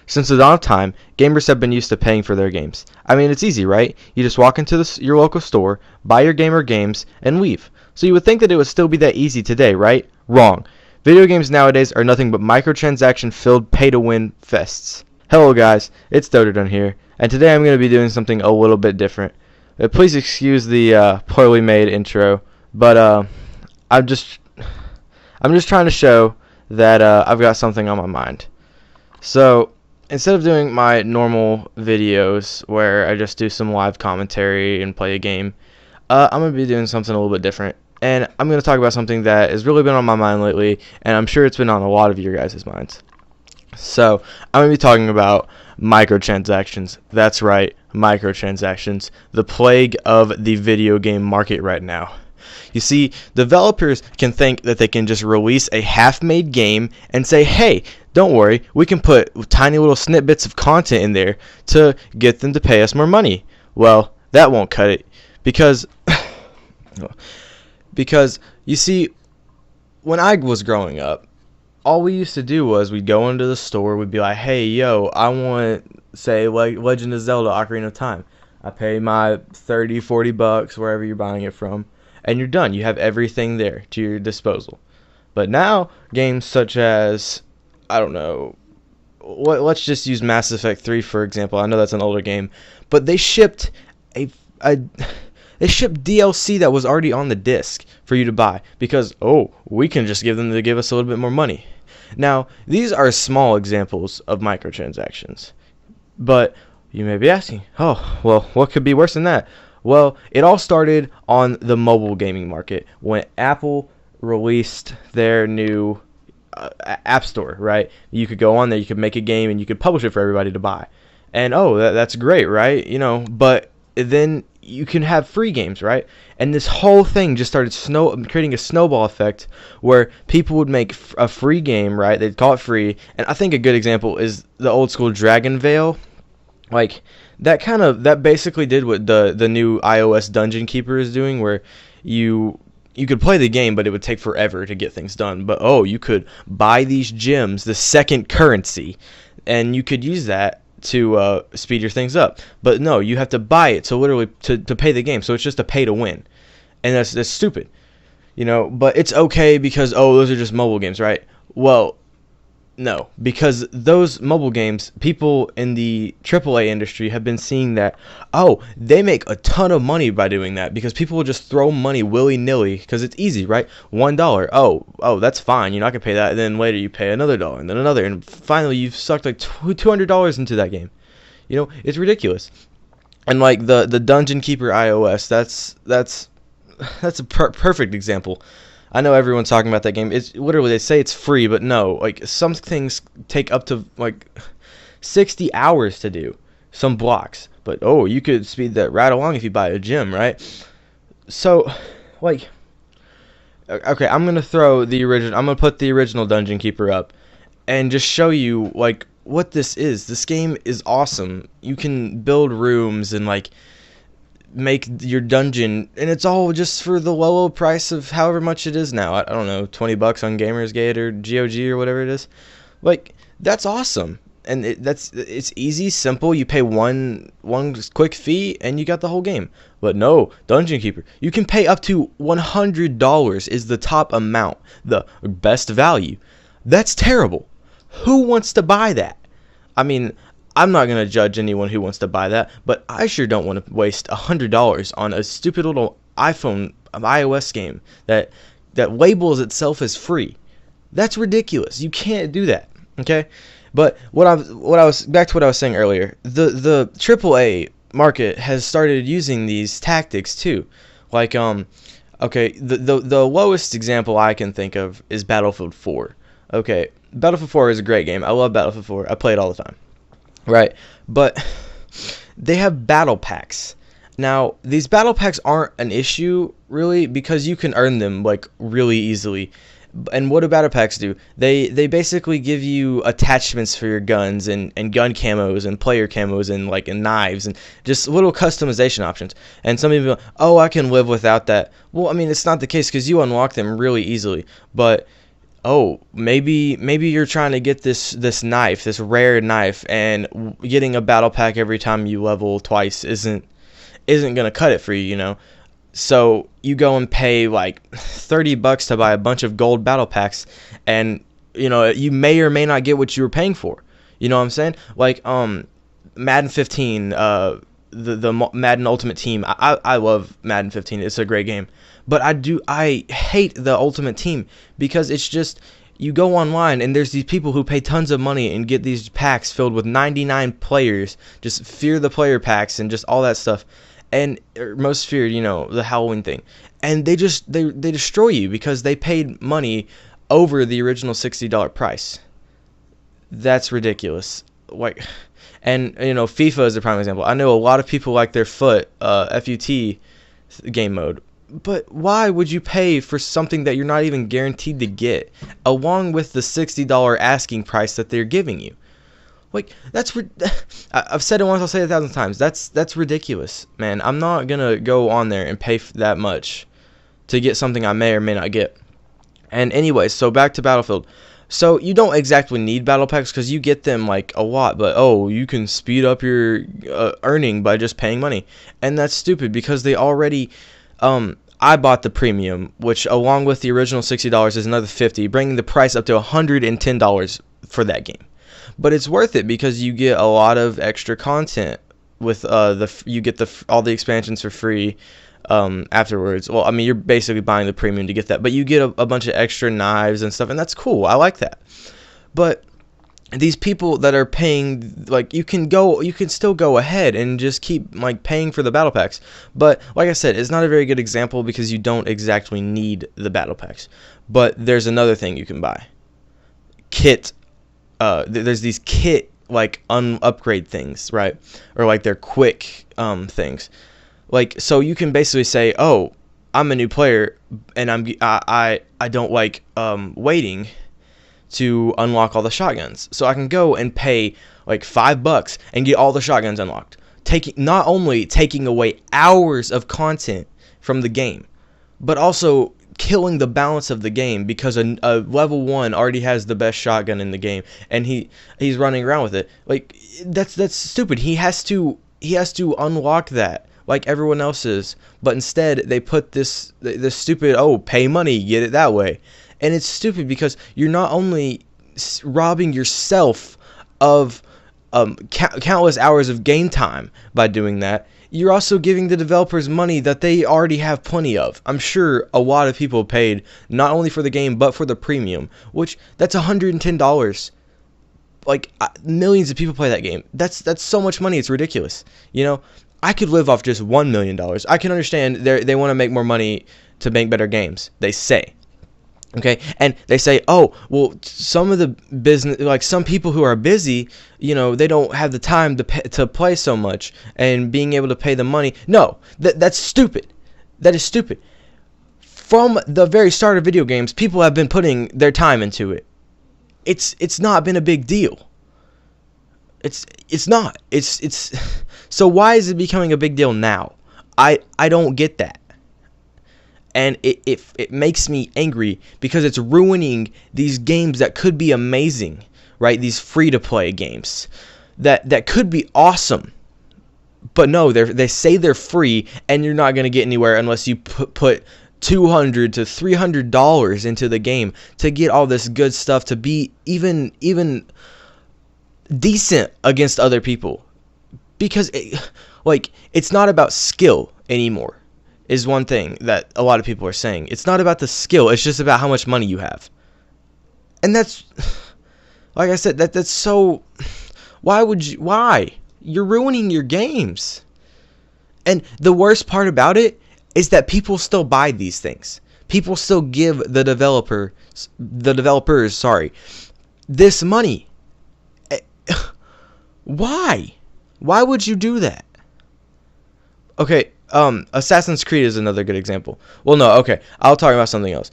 Since the dawn of time, gamers have been used to paying for their games. I mean, it's easy, right? You just walk into your local store, buy your game or games, and leave. So you would think that it would still be that easy today, right? Wrong. Video games nowadays are nothing but microtransaction-filled pay-to-win fests. Hello guys, it's Doterdon here, and today I'm going to be doing something a little bit different. Please excuse the poorly made intro, but I'm just trying to show that I've got something on my mind. So instead of doing my normal videos where I just do some live commentary and play a game, I'm going to be doing something a little bit different. And I'm going to talk about something that has really been on my mind lately, and I'm sure it's been on a lot of your guys' minds. So I'm going to be talking about microtransactions. That's right, microtransactions, the plague of the video game market right now. You see, developers can think that they can just release a half-made game and say, hey, don't worry, we can put tiny little snippets of content in there to get them to pay us more money. Well, that won't cut it because you see, when I was growing up, all we used to do was we'd go into the store, we'd be like, hey, yo, I want, say, like Legend of Zelda Ocarina of Time. I pay my $30, $40 wherever you're buying it from, and you're done. You have everything there to your disposal. But now, games such as, I don't know, let's just use Mass Effect 3 for example. I know that's an older game, but they shipped they shipped DLC that was already on the disc for you to buy because, oh, we can just give them to give us a little bit more money. Now, these are small examples of microtransactions, but you may be asking, oh, well, what could be worse than that? Well, it all started on the mobile gaming market when Apple released their new App Store, right? You could go on there, you could make a game, and you could publish it for everybody to buy. And, oh, that's great, right? You know, but then you can have free games, right? And this whole thing just started creating a snowball effect where people would make a free game, right? They'd call it free. And I think a good example is the old school Dragon Veil. Like, that basically did what the new iOS Dungeon Keeper is doing, where you could play the game, but it would take forever to get things done. But, oh, you could buy these gems, the second currency, and you could use that to speed your things up. But no, you have to buy it, so literally to pay the game. So it's just a pay to win, and that's stupid, you know. But it's okay because, oh, those are just mobile games, right? Well, no, because those mobile games, people in the AAA industry have been seeing that, oh, they make a ton of money by doing that because people will just throw money willy-nilly because it's easy, right? $1, oh, that's fine, you're not going to pay that, and then later you pay another dollar, and then another, and finally you've sucked like $200 into that game. You know, it's ridiculous. And like the Dungeon Keeper iOS, that's a perfect example. I know everyone's talking about that game. It's literally, they say it's free, but no. Like, some things take up to like 60 hours to do, some blocks. But oh, you could speed that right along if you buy a gem, right? So, like, okay, I'm gonna put the original Dungeon Keeper up and just show you like what this is. This game is awesome. You can build rooms and like make your dungeon, and it's all just for the low price of however much it is now. I don't know, $20 on Gamersgate or GOG or whatever it is. Like, that's awesome, and it's easy, simple. You pay one quick fee and you got the whole game. But no, Dungeon Keeper, you can pay up to $100 is the top amount, the best value. That's terrible. Who wants to buy that? I mean, I'm not going to judge anyone who wants to buy that, but I sure don't want to waste $100 on a stupid little iOS game that labels itself as free. That's ridiculous. You can't do that, okay? But back to what I was saying earlier, the AAA market has started using these tactics too. Like, okay, the lowest example I can think of is Battlefield 4. Okay, Battlefield 4 is a great game. I love Battlefield 4. I play it all the time. Right, but they have battle packs. Now, these battle packs aren't an issue, really, because you can earn them, like, really easily. And what do battle packs do? They basically give you attachments for your guns and gun camos and player camos and knives and just little customization options. And some people go, oh, I can live without that. Well, I mean, it's not the case because you unlock them really easily. But oh, maybe you're trying to get this knife, this rare knife, and getting a battle pack every time you level twice isn't gonna cut it for you, you know. So you go and pay like $30 to buy a bunch of gold battle packs, and you know you may or may not get what you were paying for. You know what I'm saying? Like Madden 15, the Madden Ultimate Team. I love Madden 15. It's a great game, but I hate the Ultimate Team because it's just you go online and there's these people who pay tons of money and get these packs filled with 99 players, just fear the player packs and just all that stuff. And most feared, you know, the Halloween thing, and they destroy you because they paid money over the original $60 price. That's ridiculous. Like, and you know, FIFA is a prime example. I know a lot of people like their FUT game mode, but why would you pay for something that you're not even guaranteed to get, along with the $60 asking price that they're giving you? Like, I've said it once, I'll say it 1,000 times. That's ridiculous, man. I'm not gonna go on there and pay that much to get something I may or may not get. And anyway, so back to Battlefield. So you don't exactly need battle packs because you get them like a lot, but oh, you can speed up your earning by just paying money, and that's stupid because they already. I bought the premium, which along with the original $60 is another $50, bringing the price up to $110 for that game. But it's worth it because you get a lot of extra content with you get all the expansions for free afterwards. Well, I mean, you're basically buying the premium to get that, but you get a bunch of extra knives and stuff, and that's cool. I like that. But these people that are paying, like, you can still go ahead and just keep like paying for the battle packs. But like I said, it's not a very good example because you don't exactly need the battle packs. But there's another thing you can buy. There's these kit like upgrade things, right? Or like they're quick things. Like, so you can basically say, oh, I'm a new player and I don't like waiting to unlock all the shotguns. So I can go and pay like $5 and get all the shotguns unlocked. Not only taking away hours of content from the game, but also killing the balance of the game because a level 1 already has the best shotgun in the game and he's running around with it. Like, that's stupid. He has to unlock that like everyone else is, but instead they put this stupid, oh, pay money, get it that way. And it's stupid because you're not only robbing yourself of countless hours of game time by doing that, you're also giving the developers money that they already have plenty of. I'm sure a lot of people paid not only for the game but for the premium, which that's $110. Like, millions of people play that game. That's so much money. It's ridiculous. You know, I could live off just $1 million. I can understand they want to make more money to make better games, they say. Okay, and they say, oh, well, some of the business, like some people who are busy, you know, they don't have the time to play so much and being able to pay the money. No, that's stupid. That is stupid. From the very start of video games, people have been putting their time into it. It's not been a big deal. It's not. So why is it becoming a big deal now? I don't get that. And it makes me angry because it's ruining these games that could be amazing, right? These free-to-play games that could be awesome. But no, they say they're free, and you're not going to get anywhere unless you put $200 to $300 into the game to get all this good stuff to be even decent against other people. Because it's not about skill anymore. Is one thing that a lot of people are saying. It's not about the skill, it's just about how much money you have. And that's, like I said, that's so, why? You're ruining your games. And the worst part about it is that people still buy these things. People still give the developers, this money. Why? Why would you do that? Okay, Assassin's Creed is another good example. Well, no, okay, I'll talk about something else.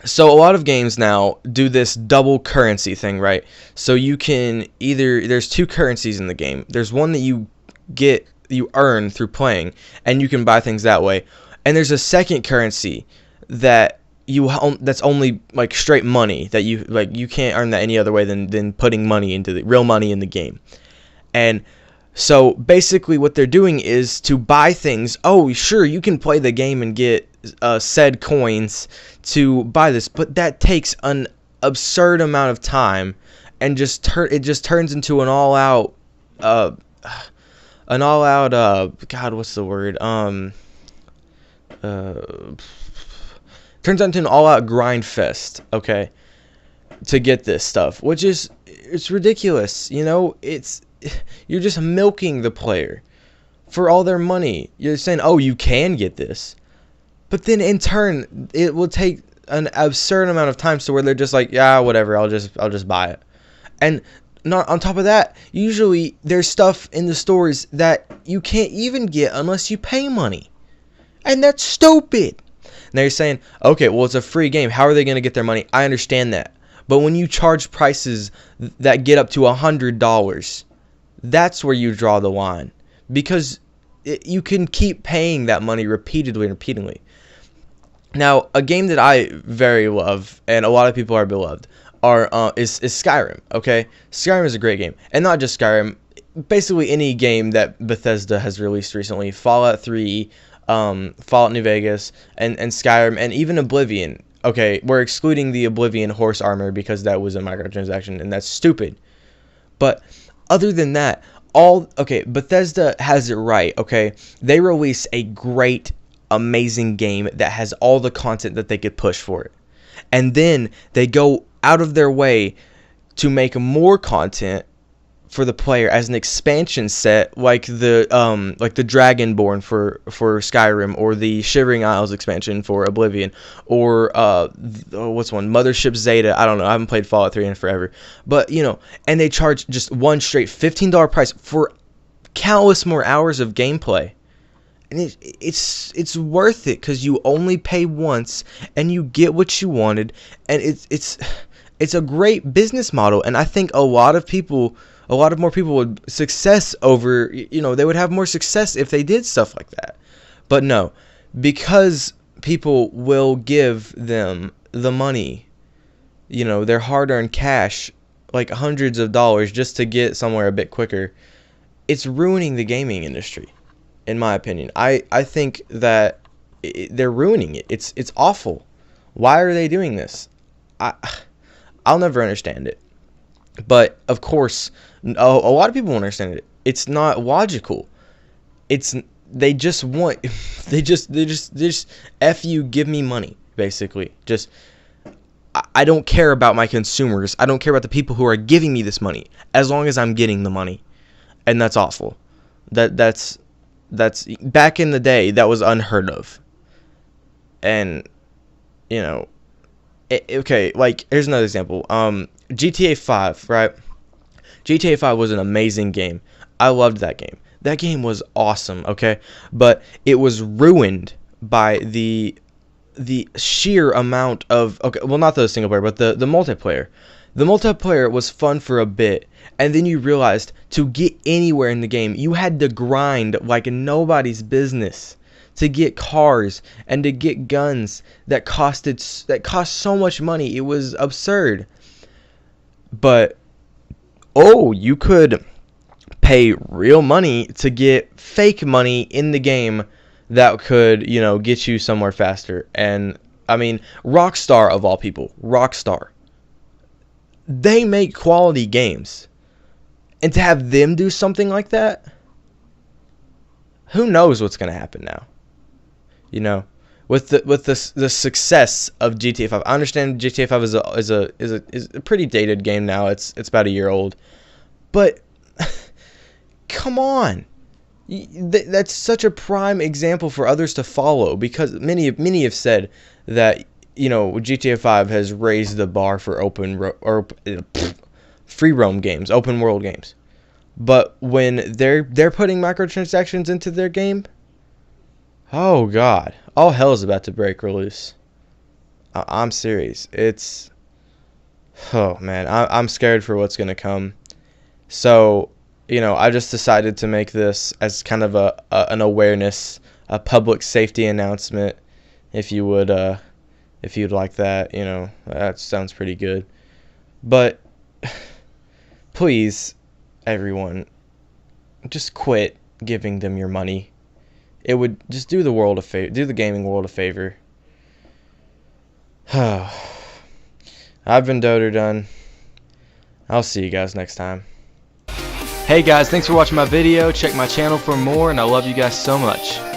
So a lot of games now do this double currency thing, right? So you can there's two currencies in the game. There's one that you earn through playing, and you can buy things that way. And there's a second currency that that's only like straight money that you can't earn that any other way than putting money into the real money in the game. And so basically what they're doing is to buy things. Oh, sure, you can play the game and get said coins to buy this, but that takes an absurd amount of time, and it just turns into an all out God, what's the word? Turns out into an all-out grind fest, okay, to get this stuff, which is, it's ridiculous, you know. You're just milking the player for all their money. You're saying, oh, you can get this, but then in turn, it will take an absurd amount of time to where they're just like, yeah, whatever, I'll just buy it. And not on top of that, usually there's stuff in the stores that you can't even get unless you pay money, and that's stupid. Now you're saying, okay, well, it's a free game. How are they going to get their money? I understand that. But when you charge prices that get up to $100, that's where you draw the line. Because you can keep paying that money repeatedly. Now, a game that I very love, and a lot of people are beloved, is Skyrim, okay? Skyrim is a great game. And not just Skyrim. Basically any game that Bethesda has released recently. Fallout 3... Fallout New Vegas, and Skyrim, and even Oblivion. Okay, we're excluding the Oblivion horse armor because that was a microtransaction, and that's stupid. But other than that, Bethesda has it right, okay? They release a great, amazing game that has all the content that they could push for it. And then they go out of their way to make more content for the player as an expansion set, like the Dragonborn for Skyrim, or the Shivering Isles expansion for Oblivion, or what's one, Mothership Zeta. I don't know, I haven't played Fallout 3 in forever, but you know, and they charge just one straight $15 price for countless more hours of gameplay, and it's worth it because you only pay once and you get what you wanted, and it's a great business model, and I think a lot more people would success over, you know, they would have more success if they did stuff like that. But no, because people will give them the money, you know, their hard-earned cash, like hundreds of dollars just to get somewhere a bit quicker, it's ruining the gaming industry, in my opinion. I think that they're ruining it. It's awful. Why are they doing this? I'll never understand it. But of course, a lot of people won't understand it. It's not logical. They just F you, give me money, basically. I don't care about my consumers. I don't care about the people who are giving me this money, as long as I'm getting the money. And that's awful. That's back in the day, that was unheard of. And you know, okay, like here's another example. GTA 5, right? GTA 5 was an amazing game. I loved that game. That game was awesome, okay? But it was ruined by the sheer amount of, okay, well, not the single player, but the multiplayer. The multiplayer was fun for a bit, and then you realized to get anywhere in the game, you had to grind like nobody's business to get cars and to get guns that cost so much money. It was absurd. But you could pay real money to get fake money in the game that could, you know, get you somewhere faster. And I mean, Rockstar of all people, Rockstar, they make quality games, and to have them do something like that, who knows what's going to happen now? You know, with the success of GTA 5. I understand GTA 5 is a pretty dated game now. It's about a year old, but come on, that's such a prime example for others to follow, because many have said that, you know, GTA 5 has raised the bar for free roam games, open world games. But when they're putting microtransactions into their game, oh God, all hell is about to break loose. I'm serious. Oh man, I'm scared for what's gonna come. So, you know, I just decided to make this as kind of an awareness, a public safety announcement, if you would if you'd like that, you know, that sounds pretty good. But please, everyone, just quit giving them your money. It would just do the world a favor, do the gaming world a favor. I've been Doterdone. I'll see you guys next time. Hey guys, thanks for watching my video. Check my channel for more, and I love you guys so much.